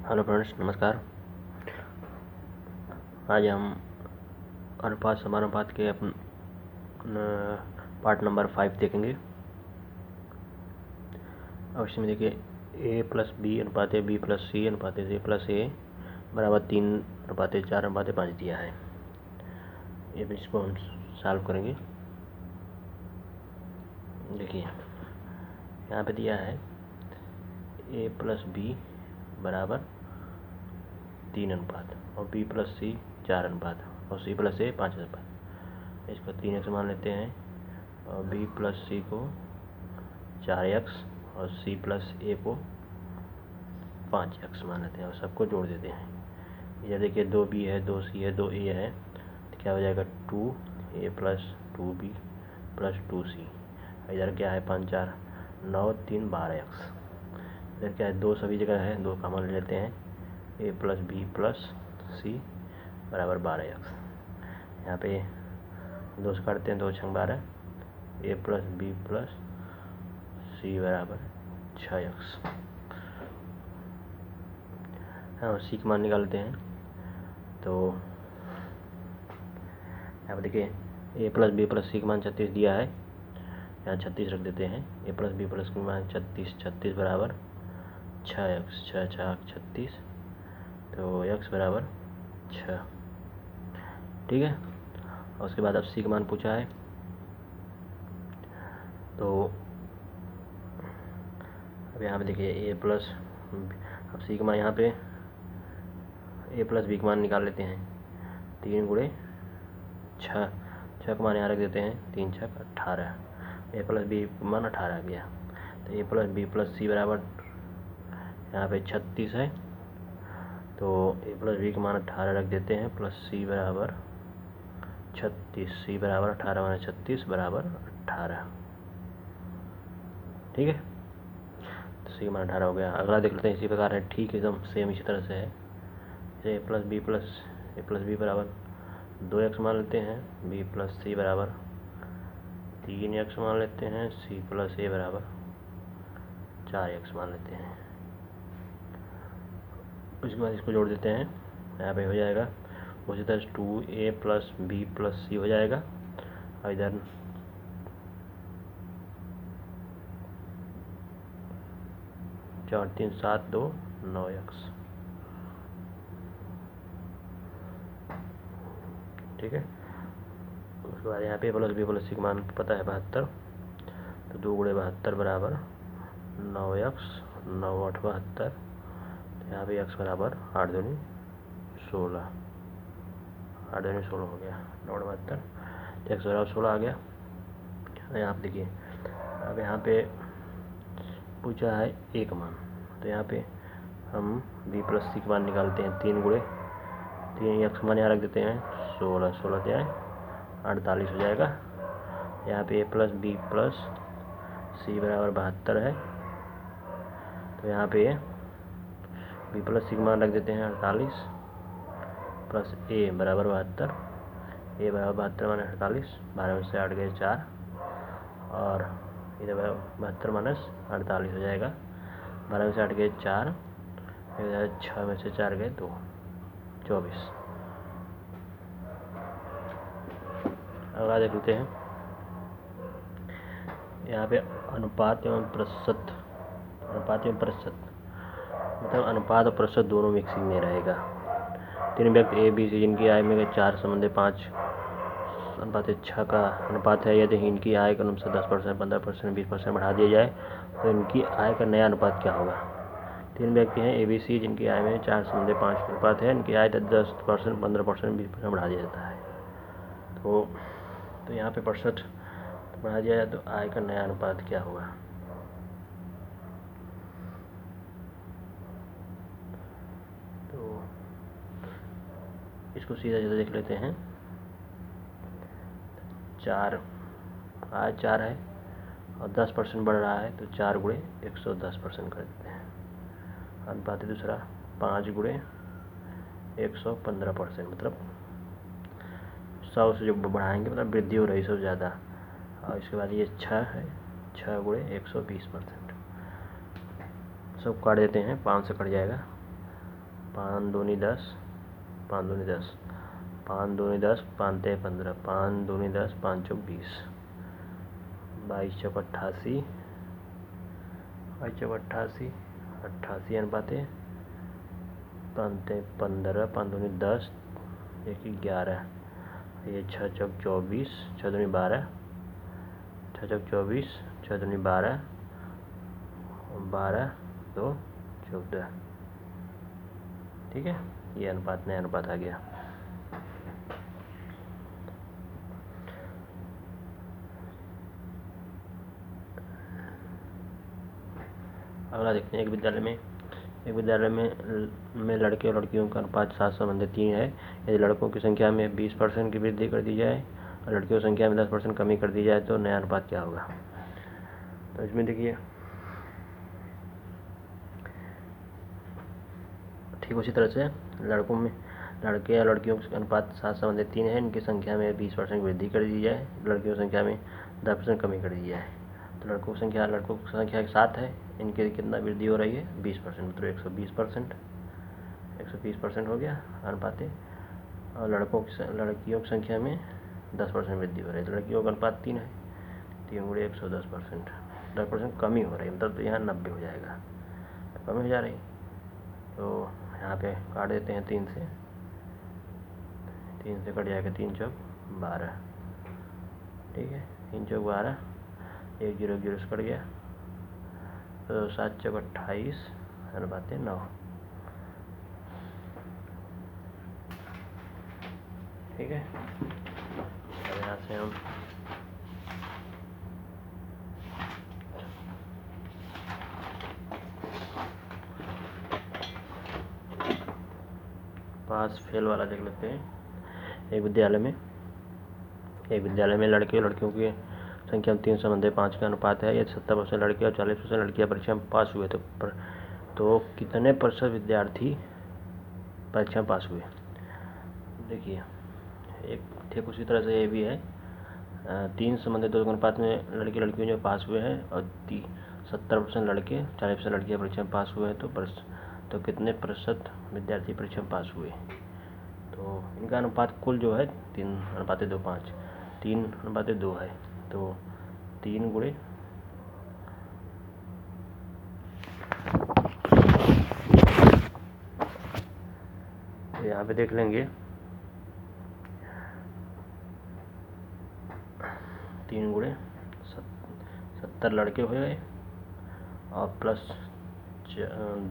Hello friends, नमस्कार। आज हम अनुपात समानुपात के पार्ट नंबर 5 देखेंगे। अब इसमें देखिए a प्लस बी अनुपात बी प्लस सी अनुपात सी प्लस ए बराबर 3 अनुपात 4 अनुपात 5 दिया है। ये इसको हम सॉल्व करेंगे। देखिए यहाँ पे दिया है a प्लस बी बराबर 3 अनुपात और b प्लस सी 4 अनुपात और c प्लस ए 5 अनुपात। इसको 3x मान लेते हैं और b प्लस सी को 4x और c प्लस ए को 5x मान लेते हैं और सबको जोड़ देते हैं। इधर देखिए 2b है, 2c है, 2a है, तो क्या हो जाएगा 2a plus 2b plus 2c। इधर क्या है 5 4 9 3 12x। इधर क्या है 2 सभी जगह है, 2 कॉमन ले लेते हैं। a प्लस बी प्लस सी बराबर 12x। यहाँ पे 2 से काटते हैं, 2 छंग 12, a प्लस बी प्लस सी बराबर 6x। हाँ, सी का मान निकालते हैं तो यहाँ पर देखिए a प्लस बी प्लस सी का मान 36 दिया है, यहाँ 36 रख देते हैं। a प्लस बी प्लस का मान 36 बराबर 6x, 6 6 36, तो x बराबर 6। ठीक है। और उसके बाद अब सी का मान पूछा है, तो अब यहाँ पे देखिए a प्लस, अब सी का मान यहाँ पे a प्लस बी का मान निकाल लेते हैं। 3 गुणे 6, 6 का मान यहाँ रख देते हैं, 3 6 18, a प्लस बी का मान 18 आ गया। तो a प्लस बी प्लस सी बराबर यहाँ पे 36 है, तो a प्लस बी का मान 18 रख देते हैं प्लस सी बराबर 36, सी बराबर 18 माना 36 बराबर 18। ठीक है, तो सी का मान 18 हो गया। अगला देख लेते हैं, इसी प्रकार है, ठीक एकदम सेम इसी तरह से है। जैसे a प्लस बी बराबर 2x मान लेते हैं, b प्लस सी बराबर 3x मान लेते हैं, c प्लस ए बराबर 4x मान लेते हैं। उसके बाद इसको जोड़ देते हैं, यहाँ पे हो जाएगा उसी तरह 2a प्लस बी प्लस सी हो जाएगा। और इधर 4 3 7 2 9x। ठीक है। उसके बाद यहाँ पे प्लस बी प्लस सी का मान पता है 72, तो 2 गुणे 72 बराबर 9x, 9 8 72, तो यहाँ पे x बराबर 8 दूनी 16, 8 दूनी 16 हो गया, 9 72, तो x बराबर 16 आ गया। यहाँ पे देखिए अब यहाँ पे पूछा है एक मान, तो यहाँ पे हम b प्लस सी का मान निकालते हैं। 3 गुणे 3 x मान यहाँ रख देते हैं, 16 16 क्या है 48 हो जाएगा। यहाँ पे a प्लस बी प्लस सी बराबर 72 है, तो यहाँ पे b प्लस सी का मान रख देते हैं 48 प्लस a बराबर 72, a बराबर 72 माइनस 48, 12 में से 8 गए 4, और इधर 72 माइनस 48 हो जाएगा। 12 में से 8 गए 4, इधर 6 में से 4 गए 2, 24। अगला देख लेते हैं, यहाँ पे अनुपात एवं प्रतिशत, अनुपात एवं प्रतिशत मतलब अनुपात और प्रतिशत दोनों मिक्सिंग में रहेगा। 3 व्यक्ति ए बी सी जिनकी आय में 4 संबंधी 5 अनुपात 6 का अनुपात है, यदि इनकी आय का अनुसार 10%, 15%, 20% बढ़ा दिया जाए तो इनकी आय का नया अनुपात क्या होगा। 3 व्यक्ति हैं ए बी सी जिनकी आय में 4 संबंधी 5 अनुपात है, इनकी आय 10%, 15%, 20% बढ़ा दिया जाता है। तो यहाँ पे प्रतिशत बढ़ा दिया जाए तो आय का नया अनुपात क्या होगा। तो इसको सीधा सीधा देख लेते हैं। 4 आय 4 है और 10% बढ़ रहा है, तो 4 गुणे 110% कर देते हैं। अनुपात दूसरा 5 गुणे 115%, मतलब 100 से जो बढ़ाएंगे मतलब वृद्धि हो रही सबसे ज़्यादा। और इसके बाद ये 6 है, 6 गुणे 120%। सब काट देते हैं, 5 से कट जाएगा, 5 दूनी 10, 5 दूनी 10, 5 दूनी 10, 5 ते 15, 5 दूनी 10, 5 चौक 20, 22 चौक 88, 22 चौक 88, 88 अनुपाते 5 ते 15, 5 दूनी 10, 1 11, ये 6 चौक 24, 6 दूनी 12, 6 चौक 24, 6 दूनी 12, 12 2 14, ठीक है। ये अनुपात नया अनुपात आ गया। अगला देखते हैं, एक विद्यालय में लड़के और लड़कियों का अनुपात 7:3 है। यदि लड़कों की संख्या में 20% की वृद्धि कर दी जाए और लड़कियों की संख्या में 10% कमी कर दी जाए तो नया अनुपात क्या होगा। तो इसमें देखिए ठीक उसी तरह से लड़के या लड़कियों का अनुपात 7:3 है। इनकी संख्या में 20% वृद्धि कर दी जाए, लड़कियों की संख्या में 10% कमी कर दी जाए। तो लड़कों की संख्या 7 है, इनकी कितना वृद्धि हो रही है 20%, मतलब 120% हो गया अनुपाते। और लड़कियों की संख्या में 10% वृद्धि हो रही है। तो लड़कियों का अनुपात 3 है, 3 × 110%, 10% कमी हो रही है, मतलब तो यहाँ 90 हो जाएगा, तो कमी हो जा रही। तो यहाँ पे काट देते हैं 3 से कट जाएगा 3 चौक 12, ठीक है, 3 चौक 12, 1 0 0 से कट गया, तो 7 चौक 28 अनुपाते 9, ठीक है। अब यहाँ से हम पास फेल वाला देख लेते हैं। एक विद्यालय में लड़के और लड़कियों की संख्या 3:5 का अनुपात है। यदि 70% लड़के और 40% लड़कियां परीक्षा में पास हुए तो कितने प्रतिशत विद्यार्थी परीक्षा में पास हुए। देखिए एक ठीक उसी तरह से ये भी है, 3:2 के अनुपात में लड़के लड़कियों जो पास हुए हैं और 70% लड़के 40% लड़कियां परीक्षा में पास हुए हैं तो कितने प्रतिशत विद्यार्थी परीक्षा में पास हुए। तो इनका अनुपात कुल जो है 3:5, 3:2 है। तो 3 गुणे तो यहाँ पे देख लेंगे 3 गुणे 70 लड़के हो गए और प्लस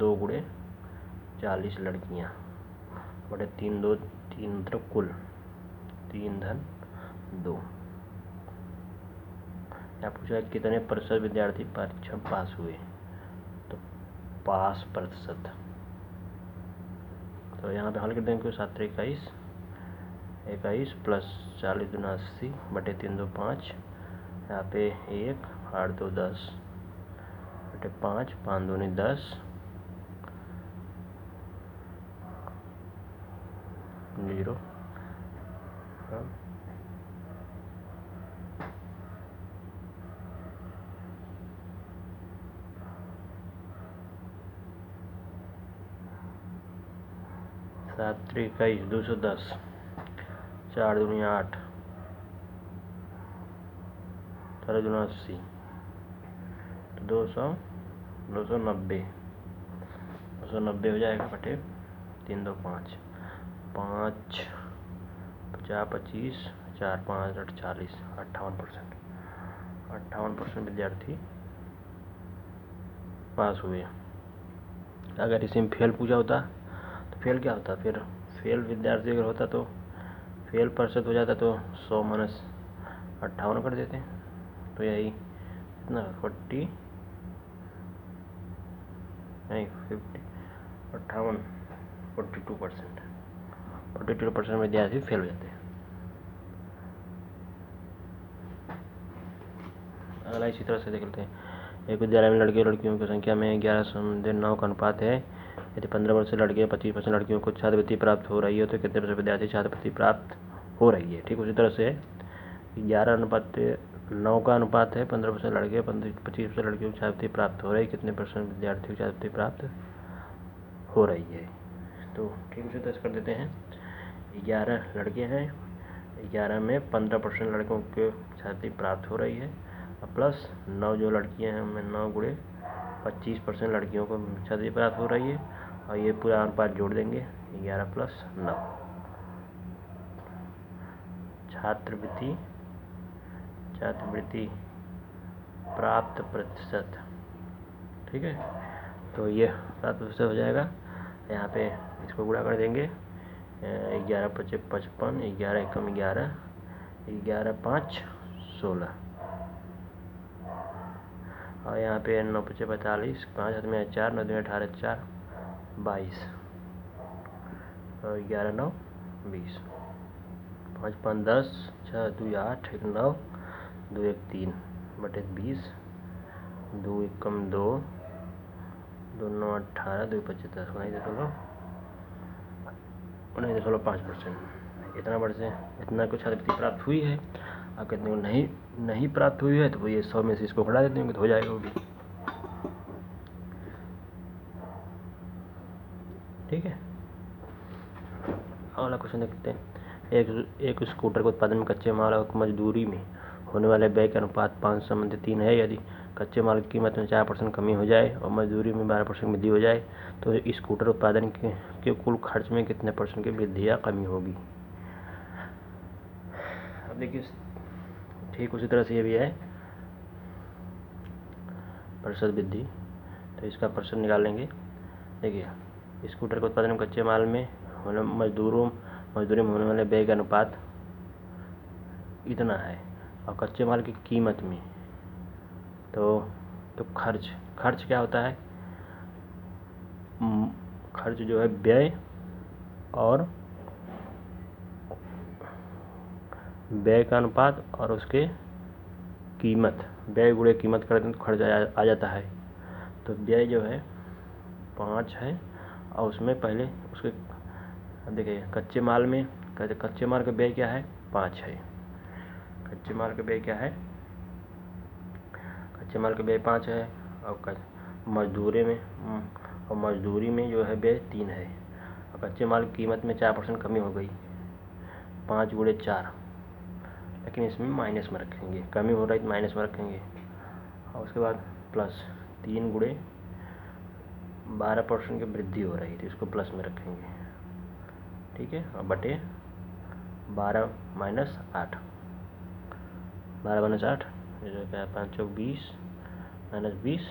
2 गुणे 40 लड़कियाँ बटे 3 2 3 मतलब कुल 3 धन 2। यहाँ पूछा है कितने प्रतिशत विद्यार्थी परीक्षा पास हुए, तो पास प्रतिशत। तो यहाँ पे हल कर देंगे 7 21 प्लस 40 दूना 80 बटे 3 2 5, यहाँ पे 1 8 2 10 बटे 5 5 दूनी 10 0 7 3 21 210, 4 दूनी 8, 4 दूना 80, 290 हो जाएगा बटे 3 2 5 5 50 25 4 5 8 40 58% विद्यार्थी पास हुए। अगर इसी में फेल पूछा होता तो फेल क्या होता, फिर फेल विद्यार्थी अगर होता तो फेल प्रतिशत हो जाता तो 100 माइनस 58 कर देते, तो यही इतना 58 42% विद्यार्थी फेल हो जाते हैं। अगला इसी तरह से देख लेते हैं। एक विद्यालय में लड़के और लड़कियों की संख्या में 11:9 का अनुपात है। यदि 15 वर्ष से लड़के 25% लड़कियों को छात्रवृत्ति प्राप्त हो रही है तो कितने प्रतिशत विद्यार्थी छात्रवृत्ति प्राप्त हो रही है। ठीक उसी तरह से 11:9 का अनुपात है, 15% लड़के 25% लड़कियों को छात्रवृत्ति प्राप्त हो रही है, कितने परसेंट विद्यार्थियों को छात्रवृत्ति प्राप्त हो रही है। तो ठीक उसी तरह कर देते हैं। 11 लड़के हैं, 11 में 15% लड़कों को छात्रवृत्ति प्राप्त हो रही है, और प्लस 9 जो लड़कियां हैं उनमें 9 गुणे 25% लड़कियों को छात्रवृत्ति प्राप्त हो रही है, और ये पूरा अनुपात जोड़ देंगे 11 + 9 छात्रवृत्ति प्राप्त प्रतिशत। ठीक है, तो ये 7% हो जाएगा। यहाँ पे इसको गुणा कर देंगे, 11 × 5 = 55, 11 × 1 = 11, 11 × 5 = 16, और यहाँ पे 9 × 5 = 45, 5 हाथ में 4, 9 × 2 = 18, 4 = 22, और 11 × 9 = 20, 5 × 5 = 10, 6 × 2 = 8, 1 × 9, 2 × 1 = 3 बटे 20, 2 × 1 = 2, 2 × 9 = 18, 2 × 5 = 10, 19.5%। इतना वर्ष से इतना कुछ छात्रवृत्ति प्राप्त हुई है। अब कितने को नहीं प्राप्त हुई है, तो वो ये 100 में से इसको घटा देते होंगे तो हो जाएगा वो भी। ठीक है, अगला क्वेश्चन देखते हैं। एक स्कूटर के उत्पादन में कच्चे माल और मजदूरी में होने वाले व्यय के अनुपात 5:3 है। यदि कच्चे माल की कीमत में 4% कमी हो जाए और मजदूरी में 12% वृद्धि हो जाए, तो स्कूटर उत्पादन के कुल खर्च में कितने % की वृद्धि या कमी होगी। अब देखिए, ठीक उसी तरह से ये भी है प्रतिशत वृद्धि, तो इसका प्रतिशत निकाल लेंगे। देखिए, स्कूटर के उत्पादन में कच्चे माल में होने मजदूरी में होने वाले व्यय का अनुपात इतना है, और कच्चे माल की कीमत में तो खर्च क्या होता है, खर्च जो है व्यय और व्यय का अनुपात और उसके कीमत, व्यय गुणे कीमत करते हैं तो खर्च आ जाता है। तो व्यय जो है 5 है, और उसमें पहले उसके देखिए कच्चे माल का व्यय क्या है, 5 है। कच्चे माल का व्यय क्या है, कच्चे माल का व्यय 5 है, और मजदूरी में जो है व्यय 3 है, और कच्चे माल की कीमत में 4% कमी हो गई, 5 × 4, लेकिन इसमें माइनस में रखेंगे, कमी हो रही तो माइनस में रखेंगे, और उसके बाद प्लस 3 × 12% की वृद्धि हो रही थी, इसको प्लस में रखेंगे। ठीक है, और बटे 12 - 8, 12 - 8 क्या है, 5 × 4 = 20 - 20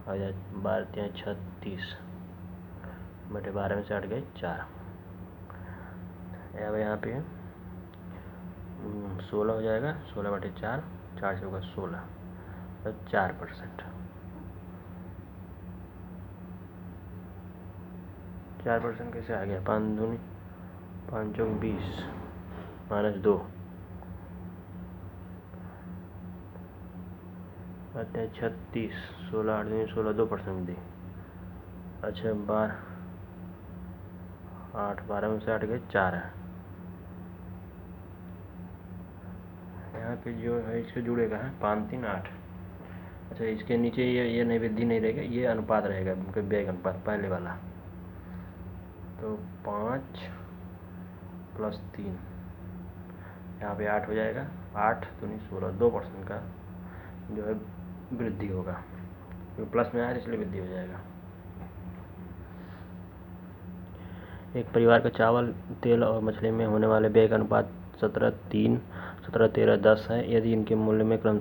और 12 × 3 = 36 बटे 12 में से 8 गए 4। अब यहाँ पे 16 हो जाएगा, 16 बटे 4, 4 से होगा 16, तो 4%। 4% कैसे आ गया, 5 दूनी 5 × 20 - 2 आते हैं 36, 16 8 दूनी 16, 2% दी। अच्छा 12 में से 8 गए 4 है। यहाँ पे जो है इसके जुड़ेगा है 5 3 8। अच्छा, इसके नीचे ये नहीं वृद्धि नहीं रहेगा, ये अनुपात रहेगा व्यय का अनुपात पहले वाला, तो 5 + 3 यहाँ पे 8 हो जाएगा, 8 दूनी 16, 2% का जो है वृद्धि होगा, क्योंकि प्लस में आया इसलिए वृद्धि हो जाएगा। एक परिवार का चावल, तेल और मछली में होने वाले व्यय का अनुपात 17 13 10 है। यदि इनके मूल्य में क्रम